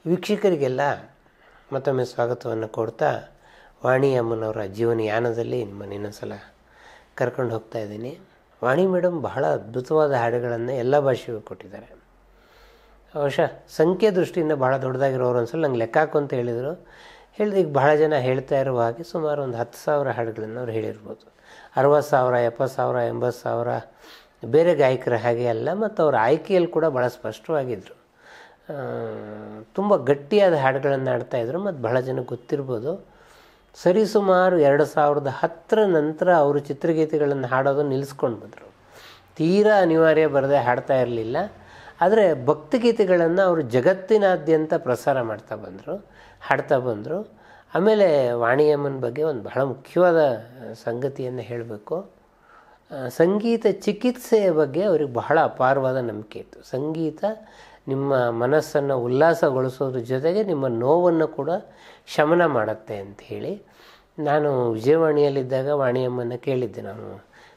ವೀಕ್ಷಕರಿಗೆಲ್ಲ ಮತ್ತೊಮ್ಮೆ ಸ್ವಾಗತವನ್ನು ಕೊಡ್ತಾ ವಾಣಿ ಅಮ್ಮನವರ ಜೀವನಯಾನದಲ್ಲಿ ನಿಮ್ಮನ್ನು ಇನ್ನೊಂದು ಸಲ ಕರ್ಕೊಂಡು ಹೋಗ್ತಾ ಇದ್ದೀನಿ. ವಾಣಿ ಮೇಡಮ್ ಬಹಳ ಅದ್ಭುತವಾದ ಹಾಡುಗಳನ್ನು ಎಲ್ಲ ಭಾಷೆಗೂ ಕೊಟ್ಟಿದ್ದಾರೆ. ಬಹುಶಃ ಸಂಖ್ಯೆ ದೃಷ್ಟಿಯಿಂದ ಭಾಳ ದೊಡ್ಡದಾಗಿರೋರು ಒಂದ್ಸಲ ನಂಗೆ ಲೆಕ್ಕ ಹಾಕು ಅಂತ ಹೇಳಿದರು. ಈಗ ಭಾಳ ಜನ ಹೇಳ್ತಾ ಇರುವ ಹಾಗೆ ಸುಮಾರು ಒಂದು 10,000 ಹಾಡುಗಳನ್ನು ಅವ್ರು ಹೇಳಿರ್ಬೋದು. 60,000, 70,000, 80,000 ಬೇರೆ ಗಾಯಕರ ಹಾಗೆ ಅಲ್ಲ. ಮತ್ತು ಅವರ ಆಯ್ಕೆಯಲ್ಲಿ ಕೂಡ ಭಾಳ ಸ್ಪಷ್ಟವಾಗಿದ್ದರು. ತುಂಬ ಗಟ್ಟಿಯಾದ ಹಾಡುಗಳನ್ನು ಹಾಡ್ತಾಯಿದ್ರು. ಮತ್ತು ಬಹಳ ಜನಕ್ಕೆ ಗೊತ್ತಿರ್ಬೋದು, ಸರಿಸುಮಾರು 2010 ನಂತರ ಅವರು ಚಿತ್ರಗೀತೆಗಳನ್ನು ಹಾಡೋದು ನಿಲ್ಲಿಸ್ಕೊಂಡು ಬಂದರು. ತೀರಾ ಅನಿವಾರ್ಯ ಬರದೆ ಹಾಡ್ತಾ ಇರಲಿಲ್ಲ. ಆದರೆ ಭಕ್ತಿಗೀತೆಗಳನ್ನು ಅವರು ಜಗತ್ತಿನಾದ್ಯಂತ ಪ್ರಸಾರ ಮಾಡ್ತಾ ಬಂದರು, ಹಾಡ್ತಾ ಬಂದರು. ಆಮೇಲೆ ವಾಣಿಯಮ್ಮನ ಬಗ್ಗೆ ಒಂದು ಬಹಳ ಮುಖ್ಯವಾದ ಸಂಗತಿಯನ್ನು ಹೇಳಬೇಕು. ಸಂಗೀತ ಚಿಕಿತ್ಸೆಯ ಬಗ್ಗೆ ಅವ್ರಿಗೆ ಬಹಳ ಅಪಾರವಾದ ನಂಬಿಕೆ ಇತ್ತು. ಸಂಗೀತ ನಿಮ್ಮ ಮನಸ್ಸನ್ನು ಉಲ್ಲಾಸಗೊಳಿಸೋದ್ರ ಜೊತೆಗೆ ನಿಮ್ಮ ನೋವನ್ನು ಕೂಡ ಶಮನ ಮಾಡುತ್ತೆ ಅಂಥೇಳಿ. ನಾನು ವಿಜಯವಾಣಿಯಲ್ಲಿದ್ದಾಗ ವಾಣಿಯಮ್ಮನ ಕೇಳಿದ್ದೆ, ನಾನು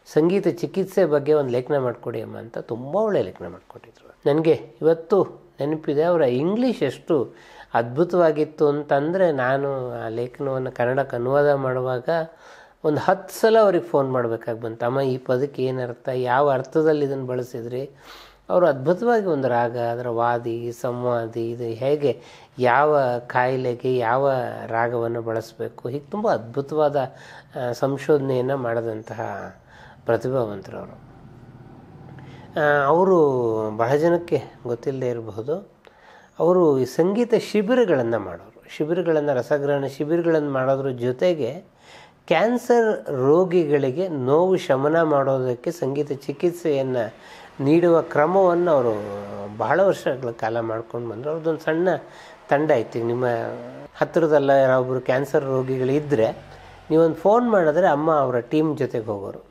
ಸಂಗೀತ ಚಿಕಿತ್ಸೆ ಬಗ್ಗೆ ಒಂದು ಲೇಖನ ಮಾಡಿಕೊಡಿ ಅಮ್ಮ ಅಂತ. ತುಂಬ ಒಳ್ಳೆಯ ಲೇಖನ ಮಾಡಿಕೊಟ್ಟಿದ್ರು. ನನಗೆ ಇವತ್ತು ನೆನಪಿದೆ, ಅವರ ಇಂಗ್ಲೀಷ್ ಎಷ್ಟು ಅದ್ಭುತವಾಗಿತ್ತು ಅಂತಂದರೆ, ನಾನು ಆ ಲೇಖನವನ್ನು ಕನ್ನಡಕ್ಕೆ ಅನುವಾದ ಮಾಡುವಾಗ ಒಂದು 10 ಸಲ ಅವ್ರಿಗೆ ಫೋನ್ ಮಾಡಬೇಕಾಗಿ ಬಂತು. ಅಮ್ಮ, ಈ ಪದಕ್ಕೆ ಏನು ಅರ್ಥ, ಯಾವ ಅರ್ಥದಲ್ಲಿ ಇದನ್ನು ಬಳಸಿದ್ರಿ. ಅವರು ಅದ್ಭುತವಾಗಿ ಒಂದು ರಾಗ, ಅದರ ವಾದಿ ಸಂವಾದಿ, ಇದು ಹೇಗೆ ಯಾವ ಕಾಯಿಲೆಗೆ ಯಾವ ರಾಗವನ್ನು ಬಳಸಬೇಕು, ಹೀಗೆ ತುಂಬ ಅದ್ಭುತವಾದ ಸಂಶೋಧನೆಯನ್ನು ಮಾಡಿದಂತಹ ಪ್ರತಿಭಾವಂತರವರು. ಅವರು ಬಹಳ ಜನಕ್ಕೆ ಗೊತ್ತಿಲ್ಲದೆ ಇರಬಹುದು, ಅವರು ಈ ಸಂಗೀತ ಶಿಬಿರಗಳನ್ನು ಮಾಡೋರು. ರಸಗ್ರಹಣ ಶಿಬಿರಗಳನ್ನು ಮಾಡೋದ್ರ ಜೊತೆಗೆ ಕ್ಯಾನ್ಸರ್ ರೋಗಿಗಳಿಗೆ ನೋವು ಶಮನ ಮಾಡೋದಕ್ಕೆ ಸಂಗೀತ ಚಿಕಿತ್ಸೆಯನ್ನು ನೀಡುವ ಕ್ರಮವನ್ನು ಅವರು ಬಹಳ ವರ್ಷಗಳ ಕಾಲ ಮಾಡ್ಕೊಂಡು ಬಂದರು. ಅವ್ರದ್ದೊಂದು ಸಣ್ಣ ತಂಡ ಇತ್ತು. ನಿಮ್ಮ ಹತ್ತಿರದಲ್ಲ ಯಾರೊಬ್ಬರು ಕ್ಯಾನ್ಸರ್ ರೋಗಿಗಳಿದ್ದರೆ ನೀವೊಂದು ಫೋನ್ ಮಾಡಿದ್ರೆ ಅಮ್ಮ ಅವರ ಟೀಮ್ ಜೊತೆಗೆ ಹೋಗೋರು.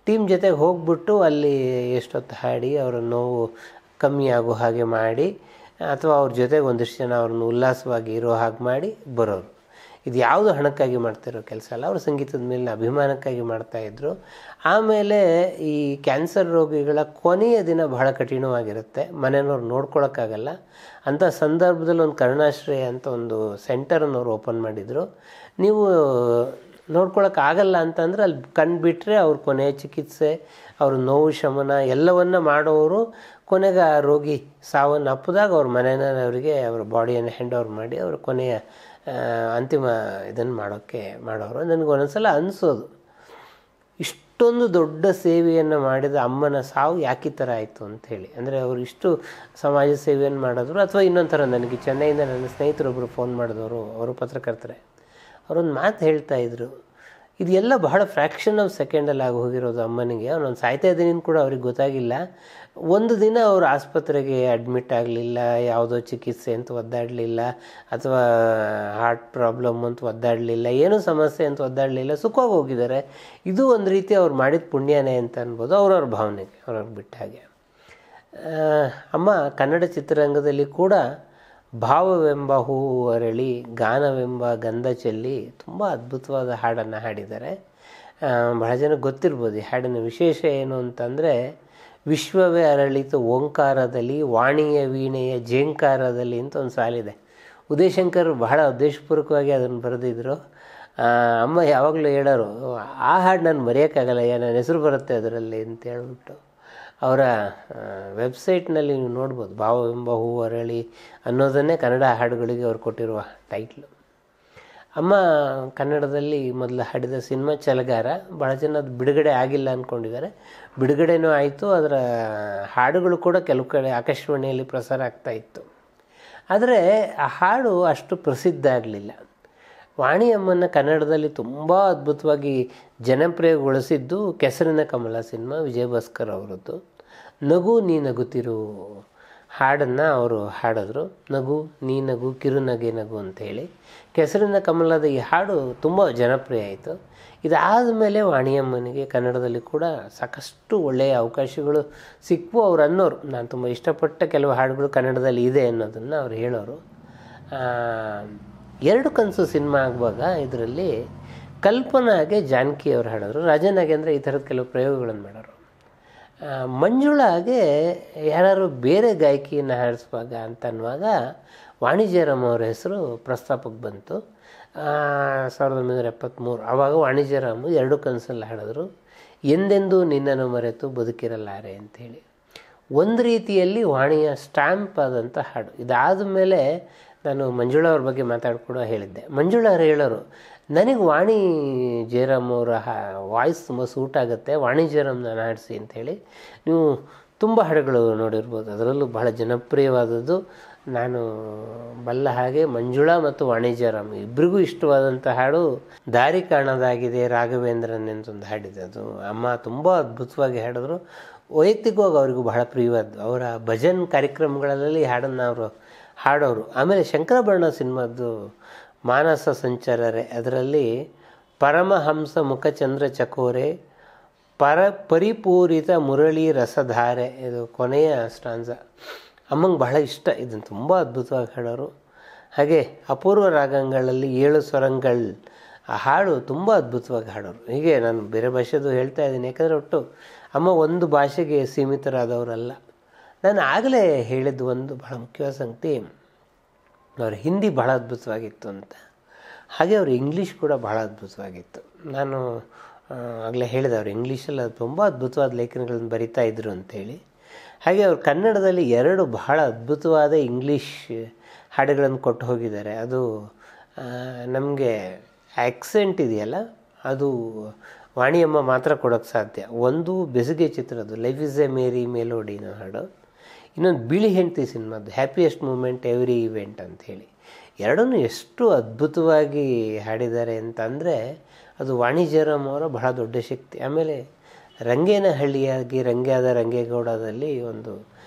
ಟೀಮ್ ಜೊತೆಗೆ ಹೋಗ್ಬಿಟ್ಟು ಅಲ್ಲಿ ಎಷ್ಟೊತ್ತು ಹಾಡಿ ಅವರ ನೋವು ಕಮ್ಮಿ ಆಗೋ ಹಾಗೆ ಮಾಡಿ, ಅಥವಾ ಅವ್ರ ಜೊತೆಗೆ ಒಂದಿಷ್ಟು ಜನ ಅವ್ರನ್ನ ಉಲ್ಲಾಸವಾಗಿ ಇರೋ ಹಾಗೆ ಮಾಡಿ ಬರೋರು. ಇದು ಯಾವುದು ಹಣಕ್ಕಾಗಿ ಮಾಡ್ತಿರೋ ಕೆಲಸ ಅಲ್ಲ, ಅವರು ಸಂಗೀತದ ಮೇಲಿನ ಅಭಿಮಾನಕ್ಕಾಗಿ ಮಾಡ್ತಾಯಿದ್ರು. ಆಮೇಲೆ ಈ ಕ್ಯಾನ್ಸರ್ ರೋಗಿಗಳ ಕೊನೆಯ ದಿನ ಬಹಳ ಕಠಿಣವಾಗಿರುತ್ತೆ, ಮನೆಯವ್ರು ನೋಡ್ಕೊಳಕ್ಕಾಗಲ್ಲ. ಅಂಥ ಸಂದರ್ಭದಲ್ಲಿ ಒಂದು ಕರುಣಾಶ್ರಯ ಅಂತ ಒಂದು ಸೆಂಟರನ್ನು ಅವ್ರು ಓಪನ್ ಮಾಡಿದರು. ನೀವು ನೋಡ್ಕೊಳಕ್ಕಾಗಲ್ಲ ಅಂತಂದರೆ ಅಲ್ಲಿ ಕಂಡುಬಿಟ್ರೆ ಅವ್ರ ಕೊನೆಯ ಚಿಕಿತ್ಸೆ, ಅವ್ರ ನೋವು ಶಮನ ಎಲ್ಲವನ್ನು ಮಾಡೋರು. ಕೊನೆಗೆ ಆ ರೋಗಿ ಸಾವನ್ನು ಅಪ್ಪಿದಾಗ ಅವ್ರ ಮನೆಯವರಿಗೆ ಅವರ ಬಾಡಿಯನ್ನು ಹ್ಯಾಂಡ್ ಓವರ್ ಮಾಡಿ ಅವರ ಕೊನೆಯ ಅಂತಿಮ ಇದನ್ನು ಮಾಡೋರು. ನನಗೆ ಒಂದೊಂದ್ಸಲ ಅನಿಸೋದು, ಇಷ್ಟೊಂದು ದೊಡ್ಡ ಸೇವೆಯನ್ನು ಮಾಡಿದ ಅಮ್ಮನ ಸಾವು ಯಾಕೆ ಈ ಥರ ಆಯಿತು ಅಂಥೇಳಿ. ಅಂದರೆ ಅವರು ಇಷ್ಟು ಸಮಾಜ ಸೇವೆಯನ್ನು ಮಾಡಿದ್ರು. ಅಥವಾ ಇನ್ನೊಂದು ಥರ, ನನಗೆ ಚೆನ್ನೈಯಿಂದ ನನ್ನ ಸ್ನೇಹಿತರೊಬ್ಬರು ಫೋನ್ ಮಾಡಿದವರು, ಅವರು ಪತ್ರಕರ್ತರೆ. ಅವರೊಂದು ಮಾತು ಹೇಳ್ತಾಯಿದ್ರು, ಇದು ಎಲ್ಲ ಬಹಳ ಫ್ರ್ಯಾಕ್ಷನ್ ಆಫ್ ಸೆಕೆಂಡಲ್ಲಿ ಆಗಿ ಹೋಗಿರೋದು ಅಮ್ಮನಿಗೆ. ಅವನೊಂದು ಸಾಯ್ತಾ ಇದ್ದೀನಿ ಕೂಡ ಅವ್ರಿಗೆ ಗೊತ್ತಾಗಿಲ್ಲ. ಒಂದು ದಿನ ಅವರು ಆಸ್ಪತ್ರೆಗೆ ಅಡ್ಮಿಟ್ ಆಗಲಿಲ್ಲ, ಯಾವುದೋ ಚಿಕಿತ್ಸೆ ಅಂತ ಒದ್ದಾಡಲಿಲ್ಲ, ಅಥವಾ ಹಾರ್ಟ್ ಪ್ರಾಬ್ಲಮ್ ಅಂತ ಒದ್ದಾಡಲಿಲ್ಲ, ಏನೂ ಸಮಸ್ಯೆ ಅಂತ ಒದ್ದಾಡಲಿಲ್ಲ, ಸುಖವಾಗಿ ಹೋಗಿದ್ದಾರೆ. ಇದು ಒಂದು ರೀತಿ ಅವ್ರು ಮಾಡಿದ ಪುಣ್ಯನೇ ಅಂತ ಅನ್ಬೋದು, ಅವ್ರವ್ರ ಭಾವನೆಗೆ, ಅವ್ರವ್ರಿಗೆ ಬಿಟ್ಟ ಹಾಗೆ. ಅಮ್ಮ ಕನ್ನಡ ಚಿತ್ರರಂಗದಲ್ಲಿ ಕೂಡ ಭಾವವೆಂಬ ಹೂವು ಅರಳಿ, ಗಾನವೆಂಬ ಗಂಧ ಚೆಲ್ಲಿ ತುಂಬ ಅದ್ಭುತವಾದ ಹಾಡನ್ನು ಹಾಡಿದ್ದಾರೆ. ಬಹಳ ಜನಕ್ಕೆ ಗೊತ್ತಿರ್ಬೋದು ಈ ಹಾಡಿನ ವಿಶೇಷ ಏನು ಅಂತಂದರೆ, ವಿಶ್ವವೇ ಅರಳಿತು ಓಂಕಾರದಲ್ಲಿ, ವಾಣಿಯ ವೀಣೆಯ ಜೇಂಕಾರದಲ್ಲಿ ಅಂತ ಒಂದು ಸಾಲಿದೆ. ಉದಯಶಂಕರ್ ಬಹಳ ಉದ್ದೇಶಪೂರ್ವಕವಾಗಿ ಅದನ್ನು ಬರೆದಿದ್ರು. ಅಮ್ಮ ಯಾವಾಗಲೂ ಹೇಳೋರು, ಆ ಹಾಡು ನಾನು ಮರೆಯೋಕ್ಕಾಗಲ್ಲ, ನನ್ನ ಹೆಸರು ಬರುತ್ತೆ ಅದರಲ್ಲಿ ಅಂತ ಹೇಳ್ಬಿಟ್ಟು. ಅವರ ವೆಬ್ಸೈಟ್ನಲ್ಲಿ ನೀವು ನೋಡ್ಬೋದು, ಭಾವವೆಂಬ ಹೂವು ಅರಳಿ ಅನ್ನೋದನ್ನೇ ಕನ್ನಡ ಹಾಡುಗಳಿಗೆ ಅವ್ರು ಕೊಟ್ಟಿರುವ ಟೈಟ್ಲು. ಅಮ್ಮ ಕನ್ನಡದಲ್ಲಿ ಮೊದಲು ಹಾಡಿದ ಸಿನಿಮಾ ಛಲಗಾರ. ಭಾಳ ಜನ ಅದು ಬಿಡುಗಡೆ ಆಗಿಲ್ಲ ಅಂದ್ಕೊಂಡಿದ್ದಾರೆ. ಬಿಡುಗಡೆನೂ ಆಯಿತು, ಅದರ ಹಾಡುಗಳು ಕೂಡ ಕೆಲವು ಕಡೆ ಆಕಾಶವಾಣಿಯಲ್ಲಿ ಪ್ರಸಾರ ಆಗ್ತಾಯಿತ್ತು. ಆದರೆ ಆ ಹಾಡು ಅಷ್ಟು ಪ್ರಸಿದ್ಧ ಆಗಲಿಲ್ಲ. ವಾಣಿ ಅಮ್ಮನ ಕನ್ನಡದಲ್ಲಿ ತುಂಬ ಅದ್ಭುತವಾಗಿ ಜನಪ್ರಿಯಗೊಳಿಸಿದ್ದು ಕೆಸರಿನ ಕಮಲ ಸಿನಿಮಾ, ವಿಜಯ್ ಭಾಸ್ಕರ್ ಅವರದ್ದು. ನಗು ನೀ ನಗುತ್ತಿರು ಹಾಡನ್ನು ಅವರು ಹಾಡಿದ್ರು. ನಗು ನೀ ನಗು ಕಿರುನಗೆ ನಗು ಅಂಥೇಳಿ ಕೆಸರಿನ ಕಮಲದ ಈ ಹಾಡು ತುಂಬ ಜನಪ್ರಿಯ ಆಯಿತು. ಇದಾದ ಮೇಲೆ ವಾಣಿಯಮ್ಮನಿಗೆ ಕನ್ನಡದಲ್ಲಿ ಕೂಡ ಸಾಕಷ್ಟು ಒಳ್ಳೆಯ ಅವಕಾಶಗಳು ಸಿಕ್ವು. ಅವ್ರು ಅನ್ನೋರು, ನಾನು ತುಂಬ ಇಷ್ಟಪಟ್ಟ ಕೆಲವು ಹಾಡುಗಳು ಕನ್ನಡದಲ್ಲಿ ಇದೆ ಅನ್ನೋದನ್ನು ಅವ್ರು ಹೇಳೋರು. ಎರಡು ಕನಸು ಸಿನಿಮಾ ಆಗುವಾಗ ಇದರಲ್ಲಿ ಕಲ್ಪನಾಗೆ ಜಾನಕಿ ಅವರು ಹಾಡಿದ್ರು, ರಾಜನಾಗೇಂದ್ರ ಈ ಥರದ ಕೆಲವು ಪ್ರಯೋಗಗಳನ್ನು ಮಾಡೋರು. ಮಂಜುಳಾಗೆ ಯಾರು ಬೇರೆ ಗಾಯಕಿಯನ್ನು ಹಾಡಿಸುವಾಗ ಅಂತ ಅನ್ನುವಾಗ ವಾಣಿಜ್ಯರಾಮ್ ಅವರ ಹೆಸರು ಪ್ರಸ್ತಾಪಕ್ಕೆ ಬಂತು. 1973 ಆವಾಗ ವಾಣಿಜ್ಯರಾಮು 2 ಕನಸಲ್ಲಿ ಹಾಡಿದ್ರು, ಎಂದೆಂದೂ ನಿನ್ನನ್ನು ಮರೆತು ಬದುಕಿರಲಾರೆ ಅಂಥೇಳಿ. ಒಂದು ರೀತಿಯಲ್ಲಿ ವಾಣಿಯ ಸ್ಟ್ಯಾಂಪ್ ಆದಂಥ ಹಾಡು. ಇದಾದ ಮೇಲೆ ನಾನು ಮಂಜುಳಾ ಅವ್ರ ಬಗ್ಗೆ ಮಾತಾಡ್ಕೊಡೋ ಹೇಳಿದ್ದೆ. ಮಂಜುಳಾ ಅವ್ರು ಹೇಳೋರು, ನನಗೆ ವಾಣಿ ಜಯರಾಮ್ ಅವರ ವಾಯ್ಸ್ ತುಂಬ ಸೂಟ್ ಆಗುತ್ತೆ, ವಾಣಿ ಜಯರಾಮ್ ನಾನು ಹಾಡಿಸಿ ಅಂಥೇಳಿ. ನೀವು ತುಂಬ ಹಾಡುಗಳು ನೋಡಿರ್ಬೋದು, ಅದರಲ್ಲೂ ಬಹಳ ಜನಪ್ರಿಯವಾದದ್ದು ನಾನು ಬಲ್ಲ ಹಾಗೆ ಮಂಜುಳಾ ಮತ್ತು ವಾಣಿ ಜಯರಾಮ್ ಇಬ್ಬರಿಗೂ ಇಷ್ಟವಾದಂಥ ಹಾಡು ದಾರಿ ಕಾಣದಾಗಿದೆ ರಾಘವೇಂದ್ರನ್ ಅಂತ ಒಂದು ಹಾಡಿದೆ. ಅದು ಅಮ್ಮ ತುಂಬ ಅದ್ಭುತವಾಗಿ ಹಾಡಿದ್ರು. ವೈಯಕ್ತಿಕವಾಗಿ ಅವರಿಗೂ ಬಹಳ ಪ್ರಿಯವಾದ್ದು. ಅವರ ಭಜನ್ ಕಾರ್ಯಕ್ರಮಗಳಲ್ಲಿ ಹಾಡನ್ನು ಅವರು ಹಾಡೋರು. ಆಮೇಲೆ ಶಂಕರಭರಣ ಸಿನಿಮಾದ್ದು ಮಾನಸ ಸಂಚಾರರೆ, ಅದರಲ್ಲಿ ಪರಮಹಂಸ ಮುಖಚಂದ್ರ ಚಕೋರೆ ಪರಿಪೂರಿತ ಮುರಳಿ ರಸಧಾರೆ, ಇದು ಕೊನೆಯ ಸ್ಟಾನ್ಸ ಅಮ್ಮಂಗೆ ಬಹಳ ಇಷ್ಟ. ಇದನ್ನು ತುಂಬ ಅದ್ಭುತವಾಗಿ ಹಾಡೋರು. ಹಾಗೆ ಅಪೂರ್ವ ರಾಗಗಳಲ್ಲಿ 7 ಸ್ವರಂಗಳು ಆ ಹಾಡು ತುಂಬ ಅದ್ಭುತವಾಗಿ ಹಾಡೋರು. ಹೀಗೆ ನಾನು ಬೇರೆ ಭಾಷೆದು ಹೇಳ್ತಾ ಇದ್ದೀನಿ, ಯಾಕಂದರೆ ಒಟ್ಟು ಅಮ್ಮ ಒಂದು ಭಾಷೆಗೆ ಸೀಮಿತರಾದವರಲ್ಲ. ನಾನು ಆಗಲೇ ಹೇಳಿದ್ದು ಒಂದು ಬಹಳ ಮುಖ್ಯವಾದ ಸಂಗತಿ, ಅವ್ರ ಹಿಂದಿ ಬಹಳ ಅದ್ಭುತವಾಗಿತ್ತು ಅಂತ. ಹಾಗೆ ಅವ್ರ ಇಂಗ್ಲೀಷ್ ಕೂಡ ಬಹಳ ಅದ್ಭುತವಾಗಿತ್ತು. ನಾನು ಆಗಲೇ ಹೇಳಿದೆ, ಅವ್ರು ಇಂಗ್ಲೀಷಲ್ಲಿ ಅದು ತುಂಬ ಅದ್ಭುತವಾದ ಲೇಖನಗಳನ್ನು ಬರಿತಾ ಇದ್ರು ಅಂಥೇಳಿ. ಹಾಗೆ ಅವರು ಕನ್ನಡದಲ್ಲಿ 2 ಬಹಳ ಅದ್ಭುತವಾದ ಇಂಗ್ಲೀಷ್ ಹಾಡುಗಳನ್ನು ಕೊಟ್ಟು ಹೋಗಿದ್ದಾರೆ. ಅದು ನಮಗೆ ಆ್ಯಕ್ಸೆಂಟ್ ಇದೆಯಲ್ಲ, ಅದು ವಾಣಿಯಮ್ಮ ಮಾತ್ರ ಕೊಡೋಕ್ಕೆ ಸಾಧ್ಯ. ಒಂದು ಬೆಸುಗೆ ಚಿತ್ರದ್ದು ಲೈಫ್ ಇಸ್ ಎ ಮೇರಿ ಮೆಲೋಡಿನ ಹಾಡು, ಇನ್ನೊಂದು ಬಿಳಿ ಹೆಂಡತಿ ಸಿನಿಮಾದ್ದು ಹ್ಯಾಪಿಯೆಸ್ಟ್ ಮೂಮೆಂಟ್ ಎವ್ರಿ ಇವೆಂಟ್ ಅಂಥೇಳಿ. ಎರಡನ್ನೂ ಎಷ್ಟು ಅದ್ಭುತವಾಗಿ ಹಾಡಿದ್ದಾರೆ ಅಂತಂದರೆ ಅದು ವಾಣಿ ಜಯರಾಮ್ ಅವರ ಬಹಳ ದೊಡ್ಡ ಶಕ್ತಿ. ಆಮೇಲೆ ರಂಗೇನ ಹಳ್ಳಿಯಾಗಿ ರಂಗ್ಯಾದ ರಂಗೇಗೌಡದಲ್ಲಿ ಒಂದು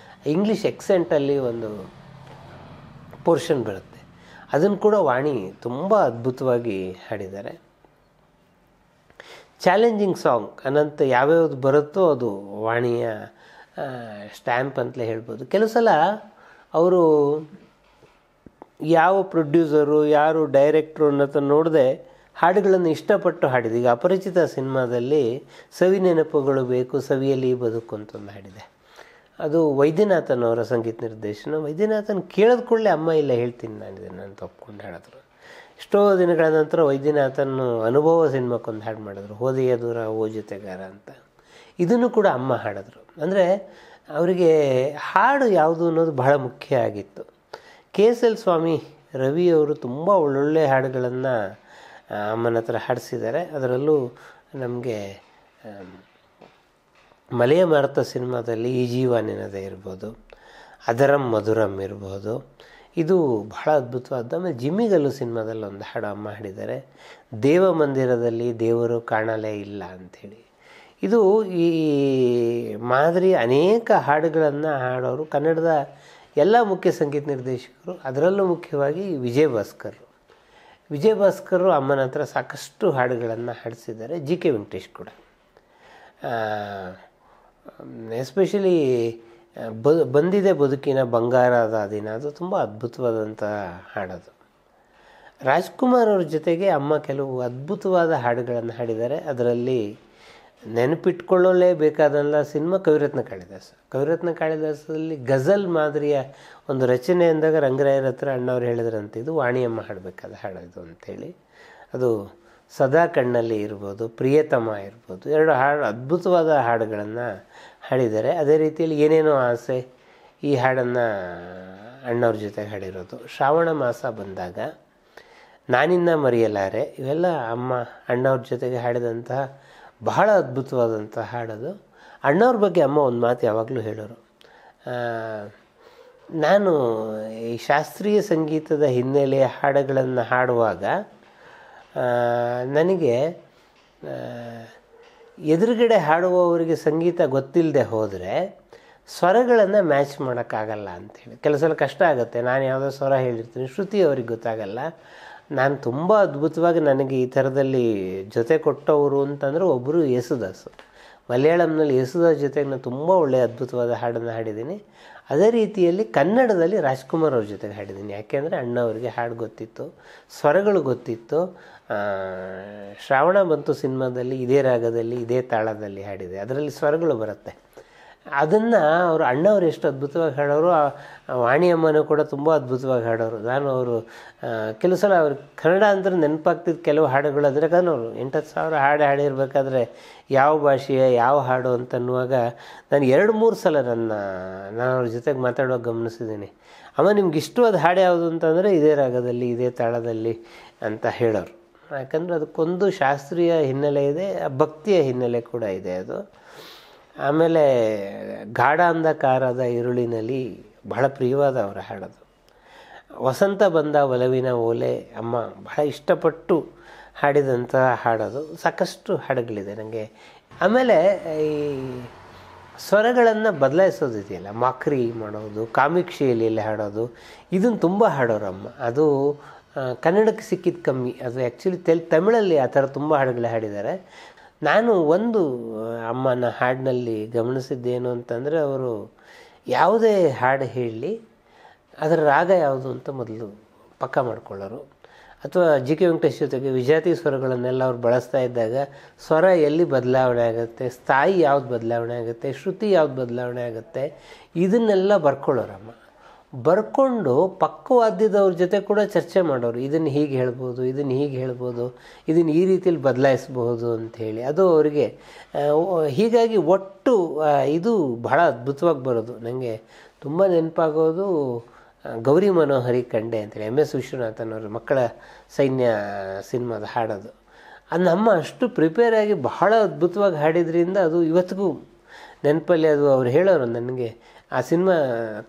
ಇಂಗ್ಲೀಷ್ ಎಕ್ಸೆಂಟಲ್ಲಿ ಒಂದು ಪೋರ್ಷನ್ ಬರುತ್ತೆ, ಅದನ್ನು ಕೂಡ ವಾಣಿ ತುಂಬ ಅದ್ಭುತವಾಗಿ ಹಾಡಿದ್ದಾರೆ. ಚಾಲೆಂಜಿಂಗ್ ಸಾಂಗ್ ಅನಂತ ಯಾವ್ಯಾವ್ದು ಬರುತ್ತೋ ಅದು ವಾಣಿಯ ಸ್ಟ್ಯಾಂಪ್ ಅಂತಲೇ ಹೇಳ್ಬೋದು. ಕೆಲವು ಸಲ ಅವರು ಯಾವ ಪ್ರೊಡ್ಯೂಸರು ಯಾರು ಡೈರೆಕ್ಟ್ರು ಅನ್ನೋದನ್ನು ನೋಡದೆ ಹಾಡುಗಳನ್ನು ಇಷ್ಟಪಟ್ಟು ಹಾಡಿದೆ. ಈಗ ಅಪರಿಚಿತ ಸಿನಿಮಾದಲ್ಲಿ ಸವಿ ನೆನಪುಗಳು ಬೇಕು ಸವಿಯಲ್ಲಿ ಬದುಕು ಅಂತ ಒಂದು ಹಾಡಿದೆ. ಅದು ವೈದ್ಯನಾಥನ್ ಅವರ ಸಂಗೀತ ನಿರ್ದೇಶನ. ವೈದ್ಯನಾಥನ್ ಕೇಳಿದ ಕೂಡಲೇ ಅಮ್ಮ ಇಲ್ಲ ಹೇಳ್ತೀನಿ ನಾನು ಇದನ್ನು ಅಂತ ಒಪ್ಕೊಂಡು ಹೇಳಿದ್ರು. ಎಷ್ಟೋ ದಿನಗಳ ನಂತರ ವೈದ್ಯನಾಥನ್ ಅನುಭವ ಸಿನಿಮಾಕ್ಕೊಂದು ಹಾಡು ಮಾಡಿದ್ರು, ಹೋದೆಯ ದೂರ ಓ ಜೊತೆಗಾರ ಅಂತ. ಇದನ್ನು ಕೂಡ ಅಮ್ಮ ಹಾಡಿದ್ರು. ಅಂದರೆ ಅವರಿಗೆ ಹಾಡು ಯಾವುದು ಅನ್ನೋದು ಬಹಳ ಮುಖ್ಯ ಆಗಿತ್ತು. KSL ಸ್ವಾಮಿ ರವಿಯವರು ತುಂಬ ಒಳ್ಳೊಳ್ಳೆ ಹಾಡುಗಳನ್ನು ಅಮ್ಮನ ಹತ್ರ ಹಾಡಿಸಿದ್ದಾರೆ. ಅದರಲ್ಲೂ ನಮಗೆ ಮಲೆಯ ಮಾರುತ ಸಿನಿಮಾದಲ್ಲಿ ಈ ಜೀವ ನಿನ್ನದೇ ಇರ್ಬೋದು, ಅದರಂ ಮಧುರಂ ಇರ್ಬೋದು, ಇದು ಬಹಳ ಅದ್ಭುತವಾದ. ಆಮೇಲೆ ಜಿಮ್ಮಿಗಲ್ಲು ಸಿನಿಮಾದಲ್ಲಿ ಒಂದು ಹಾಡು ಅಮ್ಮ ಹಾಡಿದ್ದಾರೆ, ದೇವ ಮಂದಿರದಲ್ಲಿ ದೇವರು ಕಾಣಲೇ ಇಲ್ಲ ಅಂಥೇಳಿ. ಇದು ಈ ಮಾದರಿ ಅನೇಕ ಹಾಡುಗಳನ್ನು ಹಾಡೋರು ಕನ್ನಡದ ಎಲ್ಲ ಮುಖ್ಯ ಸಂಗೀತ ನಿರ್ದೇಶಕರು, ಅದರಲ್ಲೂ ಮುಖ್ಯವಾಗಿ ವಿಜಯ್ ಭಾಸ್ಕರ್ ಅಮ್ಮನ ಹತ್ರ ಸಾಕಷ್ಟು ಹಾಡುಗಳನ್ನು ಹಾಡಿಸಿದ್ದಾರೆ. GK ವೆಂಕಟೇಶ್ ಕೂಡ ಎಸ್ಪೆಷಲಿ ಬಂದಿದೆ ಬದುಕಿನ ಬಂಗಾರದ ದಿನ, ಅದು ತುಂಬ ಅದ್ಭುತವಾದಂಥ ಹಾಡೋದು. ರಾಜ್ಕುಮಾರ್ ಅವ್ರ ಜೊತೆಗೆ ಅಮ್ಮ ಕೆಲವು ಅದ್ಭುತವಾದ ಹಾಡುಗಳನ್ನು ಹಾಡಿದ್ದಾರೆ. ಅದರಲ್ಲಿ ನೆನಪಿಟ್ಕೊಳ್ಳಲೇಬೇಕಾದಲ್ಲ ಸಿನಿಮಾ ಕವಿರತ್ನ ಕಾಳಿದಾಸದಲ್ಲಿ ಗಜಲ್ ಮಾದರಿಯ ಒಂದು ರಚನೆ ಅಂದಾಗ ರಂಗರಾಯರ ಹತ್ರ ಅಣ್ಣವ್ರು ಹೇಳಿದ್ರಂತೆ, ಇದು ವಾಣಿಯಮ್ಮ ಹಾಡಬೇಕಾದ ಹಾಡು ಇದು ಅಂಥೇಳಿ. ಅದು ಸದಾ ಕಣ್ಣಲ್ಲಿ ಇರ್ಬೋದು, ಪ್ರಿಯತಮ ಇರ್ಬೋದು, 2 ಹಾಡು ಅದ್ಭುತವಾದ ಹಾಡುಗಳನ್ನು ಹಾಡಿದ್ದಾರೆ. ಅದೇ ರೀತಿಯಲ್ಲಿ ಏನೇನೋ ಆಸೆ ಈ ಹಾಡನ್ನು ಅಣ್ಣವ್ರ ಜೊತೆಗೆ ಹಾಡಿರೋದು. ಶ್ರಾವಣ ಮಾಸ ಬಂದಾಗ ನಾನಿನ್ನ ಮರೆಯಲಾರೆ, ಇವೆಲ್ಲ ಅಮ್ಮ ಅಣ್ಣವ್ರ ಜೊತೆಗೆ ಹಾಡಿದಂತಹ ಬಹಳ ಅದ್ಭುತವಾದಂಥ ಹಾಡೋದು. ಅಣ್ಣವ್ರ ಬಗ್ಗೆ ಅಮ್ಮ ಒಂದು ಮಾತು ಯಾವಾಗಲೂ ಹೇಳೋರು, ನಾನು ಈ ಶಾಸ್ತ್ರೀಯ ಸಂಗೀತದ ಹಿನ್ನೆಲೆಯ ಹಾಡುಗಳನ್ನು ಹಾಡುವಾಗ ನನಗೆ ಎದುರುಗಡೆ ಹಾಡುವವರಿಗೆ ಸಂಗೀತ ಗೊತ್ತಿಲ್ಲದೆ ಹೋದರೆ ಸ್ವರಗಳನ್ನು ಮ್ಯಾಚ್ ಮಾಡೋಕ್ಕಾಗಲ್ಲ ಅಂಥೇಳಿ. ಕೆಲವು ಸಲ ಕಷ್ಟ ಆಗುತ್ತೆ. ನಾನು ಯಾವುದೋ ಸ್ವರ ಹೇಳಿರ್ತೀನಿ, ಶ್ರುತಿ ಅವ್ರಿಗೆ ಗೊತ್ತಾಗಲ್ಲ. ನಾನು ತುಂಬ ಅದ್ಭುತವಾಗಿ ನನಗೆ ಈ ಥರದಲ್ಲಿ ಜೊತೆ ಕೊಟ್ಟವರು ಅಂತಂದರೆ ಒಬ್ಬರು ಯೇಸುದಾಸ್. ಮಲಯಾಳಂನಲ್ಲಿ ಯೇಸುದಾಸ್ ಜೊತೆಗೆ ನಾನು ತುಂಬ ಒಳ್ಳೆಯ ಅದ್ಭುತವಾದ ಹಾಡನ್ನು ಹಾಡಿದ್ದೀನಿ. ಅದೇ ರೀತಿಯಲ್ಲಿ ಕನ್ನಡದಲ್ಲಿ ರಾಜ್ಕುಮಾರ್ ಅವ್ರ ಜೊತೆಗೆ ಹಾಡಿದ್ದೀನಿ. ಯಾಕೆಂದರೆ ಅಣ್ಣವರಿಗೆ ಹಾಡು ಗೊತ್ತಿತ್ತು, ಸ್ವರಗಳು ಗೊತ್ತಿತ್ತು. ಶ್ರಾವಣ ಬಂತು ಸಿನಿಮಾದಲ್ಲಿ ಇದೇ ರಾಗದಲ್ಲಿ ಇದೇ ತಾಳದಲ್ಲಿ ಹಾಡಿದೆ, ಅದರಲ್ಲಿ ಸ್ವರಗಳು ಬರುತ್ತೆ. ಅದನ್ನು ಅವರು ಅಣ್ಣವ್ರು ಎಷ್ಟು ಅದ್ಭುತವಾಗಿ ಹಾಡೋರು, ವಾಣಿಯಮ್ಮನೂ ಕೂಡ ತುಂಬ ಅದ್ಭುತವಾಗಿ ಹಾಡೋರು. ನಾನು ಅವರು ಕೆಲವು ಸಲ ಅವ್ರು ಕನ್ನಡ ಅಂದ್ರೆ ನೆನಪಾಗ್ತಿದ್ದು ಕೆಲವು ಹಾಡುಗಳು ಅಂದರೆ, ಯಾಕಂದ್ರೆ ಅವರು 8,000 ಹಾಡು ಹಾಡಿರ್ಬೇಕಾದ್ರೆ ಯಾವ ಭಾಷೆಯ ಯಾವ ಹಾಡು ಅಂತನ್ನುವಾಗ ನಾನು 2-3 ಸಲ ನಾನು ಅವ್ರ ಜೊತೆಗೆ ಮಾತಾಡುವಾಗ ಗಮನಿಸಿದ್ದೀನಿ. ಅಮ್ಮ ನಿಮ್ಗೆ ಇಷ್ಟವಾದ ಹಾಡು ಯಾವುದು ಅಂತಂದರೆ ಇದೇ ರಾಗದಲ್ಲಿ ಇದೇ ತಾಳದಲ್ಲಿ ಅಂತ ಹೇಳೋರು. ಯಾಕಂದರೆ ಅದಕ್ಕೊಂದು ಶಾಸ್ತ್ರೀಯ ಹಿನ್ನೆಲೆ ಇದೆ, ಭಕ್ತಿಯ ಹಿನ್ನೆಲೆ ಕೂಡ ಇದೆ ಅದು. ಆಮೇಲೆ ಗಾಢ ಅಂಧಕಾರದ ಈರುಳಿನಲ್ಲಿ ಬಹಳ ಪ್ರಿಯವಾದ ಅವರ ಹಾಡೋದು. ವಸಂತ ಬಂದ ಒಲವಿನ ಓಲೆ ಅಮ್ಮ ಬಹಳ ಇಷ್ಟಪಟ್ಟು ಹಾಡಿದಂಥ ಹಾಡೋದು. ಸಾಕಷ್ಟು ಹಾಡುಗಳಿದೆ ನನಗೆ. ಆಮೇಲೆ ಈ ಸ್ವರಗಳನ್ನು ಬದಲಾಯಿಸೋದಿದೆಯಲ್ಲ, ಮಾಕ್ರಿ ಮಾಡೋದು, ಕಾಮಿಕ್ಷಿಯಲ್ಲಿ ಹಾಡೋದು, ಇದನ್ನು ತುಂಬ ಹಾಡೋರು ಅಮ್ಮ. ಅದು ಕನ್ನಡಕ್ಕೆ ಸಿಕ್ಕಿದ್ದು ಕಮ್ಮಿ. ಅದು ಆ್ಯಕ್ಚುಲಿ ತಮಿಳಲ್ಲಿ ಆ ಥರ ತುಂಬ ಹಾಡುಗಳು ಹಾಡಿದ್ದಾರೆ. ನಾನು ಒಂದು ಅಮ್ಮನ ಹಾಡಿನಲ್ಲಿ ಗಮನಿಸಿದ್ದೇನು ಅಂತಂದರೆ, ಅವರು ಯಾವುದೇ ಹಾಡು ಹೇಳಲಿ ಅದರ ರಾಗ ಯಾವುದು ಅಂತ ಮೊದಲು ಪಕ್ಕ ಮಾಡ್ಕೊಳ್ಳೋರು. ಅಥವಾ ಜಿ ಕೆ ವೆಂಕಟೇಶ್ ಜೊತೆಗೆ ವಿಜಾತಿ ಸ್ವರಗಳನ್ನೆಲ್ಲ ಅವ್ರು ಬಳಸ್ತಾ ಇದ್ದಾಗ ಸ್ವರ ಎಲ್ಲಿ ಬದಲಾವಣೆ ಆಗುತ್ತೆ, ಸ್ಥಾಯಿ ಯಾವ್ದು ಬದಲಾವಣೆ ಆಗುತ್ತೆ, ಶ್ರುತಿ ಯಾವ್ದು ಬದಲಾವಣೆ ಆಗುತ್ತೆ, ಇದನ್ನೆಲ್ಲ ಬರ್ಕೊಳ್ಳೋರಮ್ಮ. ಬರ್ಕೊಂಡು ಪಕ್ಕವಾದ್ಯದವ್ರ ಜೊತೆ ಕೂಡ ಚರ್ಚೆ ಮಾಡೋರು. ಇದನ್ನು ಹೀಗೆ ಹೇಳ್ಬೋದು, ಇದನ್ನು ಹೀಗೆ ಹೇಳ್ಬೋದು, ಇದನ್ನು ಈ ರೀತಿಯಲ್ಲಿ ಬದಲಾಯಿಸ್ಬೋದು ಅಂಥೇಳಿ. ಅದು ಅವರಿಗೆ ಹೀಗಾಗಿ ಒಟ್ಟು ಇದು ಬಹಳ ಅದ್ಭುತವಾಗಿ ಬರೋದು. ನನಗೆ ತುಂಬ ನೆನಪಾಗೋದು ಗೌರಿ ಮನೋಹರಿ ಕಂಡೆ ಅಂತೇಳಿ MS ವಿಶ್ವನಾಥನ್ ಅವರು ಮಕ್ಕಳ ಸೈನ್ಯ ಸಿನಿಮಾದ ಹಾಡೋದು. ಅದು ನಮ್ಮ ಅಷ್ಟು ಪ್ರಿಪೇರಾಗಿ ಬಹಳ ಅದ್ಭುತವಾಗಿ ಹಾಡಿದ್ರಿಂದ ಅದು ಇವತ್ತಿಗೂ ನೆನಪಲ್ಲಿ. ಅದು ಅವ್ರು ಹೇಳೋರು ನನಗೆ, ಆ ಸಿನಿಮಾ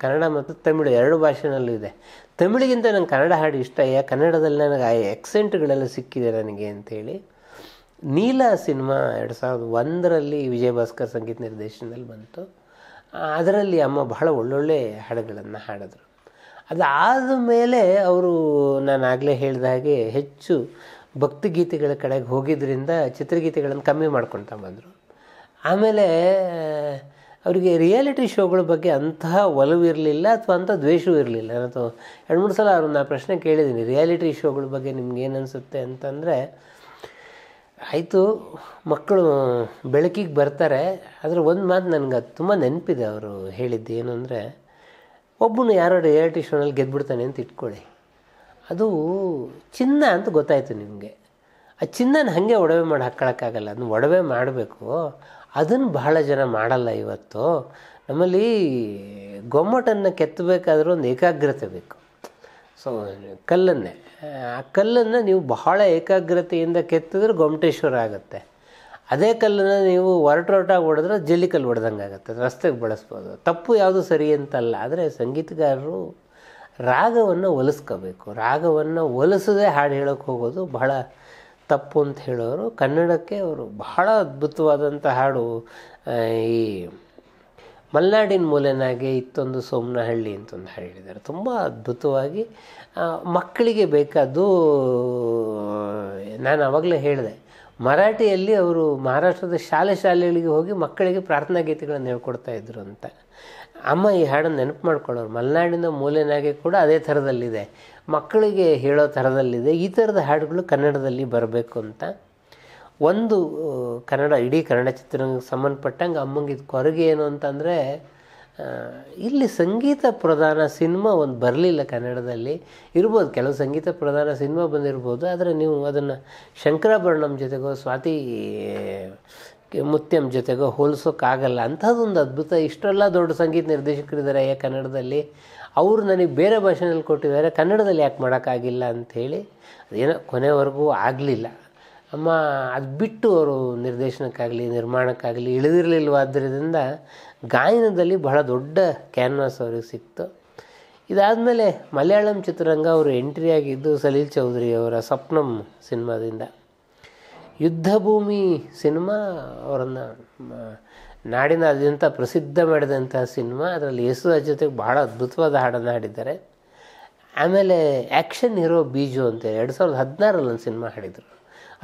ಕನ್ನಡ ಮತ್ತು ತಮಿಳು 2 ಭಾಷೆನಲ್ಲೂ ಇದೆ. ತಮಿಳಿಗಿಂತ ನಂಗೆ ಕನ್ನಡ ಹಾಡು ಇಷ್ಟ, ಕನ್ನಡದಲ್ಲಿ ನನಗೆ ಆ ಎಕ್ಸೆಂಟ್ಗಳೆಲ್ಲ ಸಿಕ್ಕಿದೆ ನನಗೆ ಅಂಥೇಳಿ. ನೀಲ ಸಿನಿಮಾ 2001ರಲ್ಲಿ ವಿಜಯ ಭಾಸ್ಕರ್ ಸಂಗೀತ ನಿರ್ದೇಶನದಲ್ಲಿ ಬಂತು. ಅದರಲ್ಲಿ ಅಮ್ಮ ಬಹಳ ಒಳ್ಳೊಳ್ಳೆ ಹಾಡುಗಳನ್ನು ಹಾಡಿದ್ರು. ಅದಾದ ಮೇಲೆ ಅವರು ನಾನು ಆಗಲೇ ಹೇಳಿದ ಹಾಗೆ ಹೆಚ್ಚು ಭಕ್ತಿಗೀತೆಗಳ ಕಡೆಗೆ ಹೋಗಿದ್ದರಿಂದ ಚಿತ್ರಗೀತೆಗಳನ್ನು ಕಮ್ಮಿ ಮಾಡ್ಕೊಳ್ತಾ ಬಂದರು. ಆಮೇಲೆ ಅವರಿಗೆ ರಿಯಾಲಿಟಿ ಶೋಗಳ ಬಗ್ಗೆ ಅಂತಹ ಒಲವು ಇರಲಿಲ್ಲ ಅಥವಾ ಅಂಥ ದ್ವೇಷವೂ ಇರಲಿಲ್ಲ. ನಾನು 2-3 ಸಲ ಅವ್ರನ್ನ ಪ್ರಶ್ನೆ ಕೇಳಿದ್ದೀನಿ, ರಿಯಾಲಿಟಿ ಶೋಗಳ ಬಗ್ಗೆ ನಿಮ್ಗೆ ಏನು ಅನಿಸುತ್ತೆ ಅಂತಂದರೆ, ಆಯಿತು ಮಕ್ಕಳು ಬೆಳಕಿಗೆ ಬರ್ತಾರೆ, ಆದರೆ ಒಂದು ಮಾತು ನನಗೆ ಅದು ತುಂಬ ನೆನಪಿದೆ. ಅವರು ಹೇಳಿದ್ದು ಏನು ಅಂದರೆ, ಒಬ್ಬನು ಯಾರೋ ರಿಯಾಲಿಟಿ ಶೋನಲ್ಲಿ ಗೆದ್ಬಿಡ್ತಾನೆ ಅಂತ ಇಟ್ಕೊಳ್ಳಿ, ಅದು ಚಿನ್ನ ಅಂತ ಗೊತ್ತಾಯಿತು ನಿಮಗೆ. ಆ ಚಿನ್ನನ ಹಾಗೆ ಒಡವೆ ಮಾಡಿ ಹಾಕ್ಕೊಳ್ಳೋಕ್ಕಾಗಲ್ಲ, ಅದನ್ನು ಒಡವೆ ಮಾಡಬೇಕು. ಅದನ್ನು ಬಹಳ ಜನ ಮಾಡಲ್ಲ ಇವತ್ತು. ನಮ್ಮಲ್ಲಿ ಗೊಮ್ಮಟನ್ನು ಕೆತ್ತಬೇಕಾದ್ರೂ ಒಂದು ಏಕಾಗ್ರತೆ ಬೇಕು. ಸೊ ಕಲ್ಲನ್ನೇ, ಆ ಕಲ್ಲನ್ನು ನೀವು ಬಹಳ ಏಕಾಗ್ರತೆಯಿಂದ ಕೆತ್ತಿದ್ರೆ ಗೊಮ್ಮಟೇಶ್ವರ ಆಗುತ್ತೆ. ಅದೇ ಕಲ್ಲನ್ನು ನೀವು ಒರಟೊರಟಾಗಿ ಹೊಡೆದ್ರೆ ಜಲ್ಲಿಕಲ್ಲು ಹೊಡೆದಂಗೆ ಆಗುತ್ತೆ, ರಸ್ತೆಗೆ ಬಳಸ್ಬೋದು. ತಪ್ಪು ಯಾವುದು ಸರಿ ಅಂತಲ್ಲ, ಆದರೆ ಸಂಗೀತಗಾರರು ರಾಗವನ್ನು ಒಲಿಸ್ಕೋಬೇಕು. ರಾಗವನ್ನು ಒಲಿಸದೆ ಹಾಡು ಹೇಳೋಕ್ಕೆ ಹೋಗೋದು ಬಹಳ ತಪ್ಪು ಅಂತ ಹೇಳೋರು. ಕನ್ನಡಕ್ಕೆ ಅವರು ಬಹಳ ಅದ್ಭುತವಾದಂಥ ಹಾಡು, ಈ ಮಲೆನಾಡಿನ ಮೂಲೆನಾಗೆ ಇತ್ತೊಂದು ಸೋಮನಹಳ್ಳಿ ಅಂತ ಒಂದು ಹಾಡು ಹೇಳಿದ್ದಾರೆ. ತುಂಬ ಅದ್ಭುತವಾಗಿ ಮಕ್ಕಳಿಗೆ ಬೇಕಾದ್ದು. ನಾನು ಆವಾಗಲೇ ಹೇಳಿದೆ, ಮರಾಠಿಯಲ್ಲಿ ಅವರು ಮಹಾರಾಷ್ಟ್ರದ ಶಾಲೆಗಳಿಗೆ ಹೋಗಿ ಮಕ್ಕಳಿಗೆ ಪ್ರಾರ್ಥನಾ ಗೀತೆಗಳನ್ನು ಹೇಳ್ಕೊಡ್ತಾಯಿದ್ರು ಅಂತ. ಅಮ್ಮ ಈ ಹಾಡನ್ನು ನೆನಪು ಮಾಡ್ಕೊಳ್ಳೋರು. ಮಲೆನಾಡಿನ ಮೂಲೆನಾಗೆ ಕೂಡ ಅದೇ ಥರದಲ್ಲಿದೆ, ಮಕ್ಕಳಿಗೆ ಹೇಳೋ ಥರದಲ್ಲಿದೆ. ಈ ಥರದ ಹಾಡುಗಳು ಕನ್ನಡದಲ್ಲಿ ಬರಬೇಕು ಅಂತ ಒಂದು ಇಡೀ ಕನ್ನಡ ಚಿತ್ರರಂಗಕ್ಕೆ ಸಂಬಂಧಪಟ್ಟಂಗೆ ಅಮ್ಮಂಗೆ ಇದು ಕೊರಗೆ ಏನು ಅಂತಂದರೆ, ಇಲ್ಲಿ ಸಂಗೀತ ಪ್ರಧಾನ ಸಿನಿಮಾ ಒಂದು ಬರಲಿಲ್ಲ ಕನ್ನಡದಲ್ಲಿ. ಇರ್ಬೋದು, ಕೆಲವು ಸಂಗೀತ ಪ್ರಧಾನ ಸಿನಿಮಾ ಬಂದಿರ್ಬೋದು, ಆದರೆ ನೀವು ಅದನ್ನು ಶಂಕರಾಭರಣಂ ಜೊತೆಗೋ ಸ್ವಾತಿ ಮುತ್ಯಂ ಜೊತೆಗೋ ಹೋಲಿಸೋಕ್ಕಾಗಲ್ಲ. ಅಂಥದ್ದೊಂದು ಅದ್ಭುತ. ಇಷ್ಟೆಲ್ಲ ದೊಡ್ಡ ಸಂಗೀತ ನಿರ್ದೇಶಕರಿದ್ದಾರೆ ಕನ್ನಡದಲ್ಲಿ, ಅವರು ನನಗೆ ಬೇರೆ ಭಾಷೆನಲ್ಲಿ ಕೊಟ್ಟಿದ್ದಾರೆ, ಕನ್ನಡದಲ್ಲಿ ಯಾಕೆ ಮಾಡೋಕ್ಕಾಗಿಲ್ಲ ಅಂಥೇಳಿ ಅದೇನೋ ಕೊನೆವರೆಗೂ ಆಗಲಿಲ್ಲ. ಅಮ್ಮ ಅದು ಬಿಟ್ಟು ಅವರು ನಿರ್ದೇಶನಕ್ಕಾಗಲಿ ನಿರ್ಮಾಣಕ್ಕಾಗಲಿ ಇಳಿದಿರಲಿಲ್ಲವಾದ್ದರಿಂದ ಗಾಯನದಲ್ಲಿ ಬಹಳ ದೊಡ್ಡ ಕ್ಯಾನ್ವಾಸ್ ಅವ್ರಿಗೆ ಸಿಕ್ತು. ಇದಾದಮೇಲೆ ಮಲಯಾಳಂ ಚಿತ್ರರಂಗ ಅವರು ಎಂಟ್ರಿ ಆಗಿದ್ದು ಸಲೀಲ್ ಚೌಧರಿ ಅವರ ಸ್ವಪ್ನಂ ಸಿನಿಮಾದಿಂದ. ಯುದ್ಧಭೂಮಿ ಸಿನಿಮಾ ಅವರನ್ನು ನಾಡಿನಾದ್ಯಂತ ಪ್ರಸಿದ್ಧ ಮಾಡಿದಂಥ ಸಿನಿಮಾ. ಅದರಲ್ಲಿ ಯೇಸುದಾಸ್ ಜೊತೆಗೆ ಬಹಳ ಅದ್ಭುತವಾದ ಹಾಡನ್ನು ಹಾಡಿದ್ದಾರೆ. ಆಮೇಲೆ ಆ್ಯಕ್ಷನ್ ಹೀರೋ ಬೀಜು ಅಂತ 2016ರಲ್ಲಿ ಒಂದು ಸಿನಿಮಾ ಹಾಡಿದರು,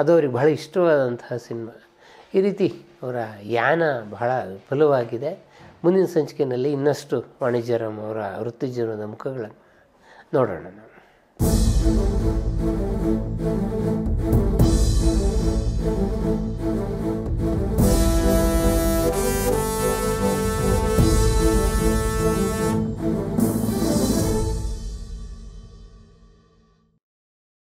ಅದು ಅವ್ರಿಗೆ ಬಹಳ ಇಷ್ಟವಾದಂತಹ ಸಿನಿಮಾ. ಈ ರೀತಿ ಅವರ ಯಾನ ಬಹಳ ವಿಫಲವಾಗಿದೆ. ಮುಂದಿನ ಸಂಚಿಕೆಯಲ್ಲಿ ಇನ್ನಷ್ಟು ವಾಣಿಜ್ಯರಾಮ್ ಅವರ ವೃತ್ತಿ ಜೀವನದ ಮುಖಗಳನ್ನು ನೋಡೋಣ ನಾವು.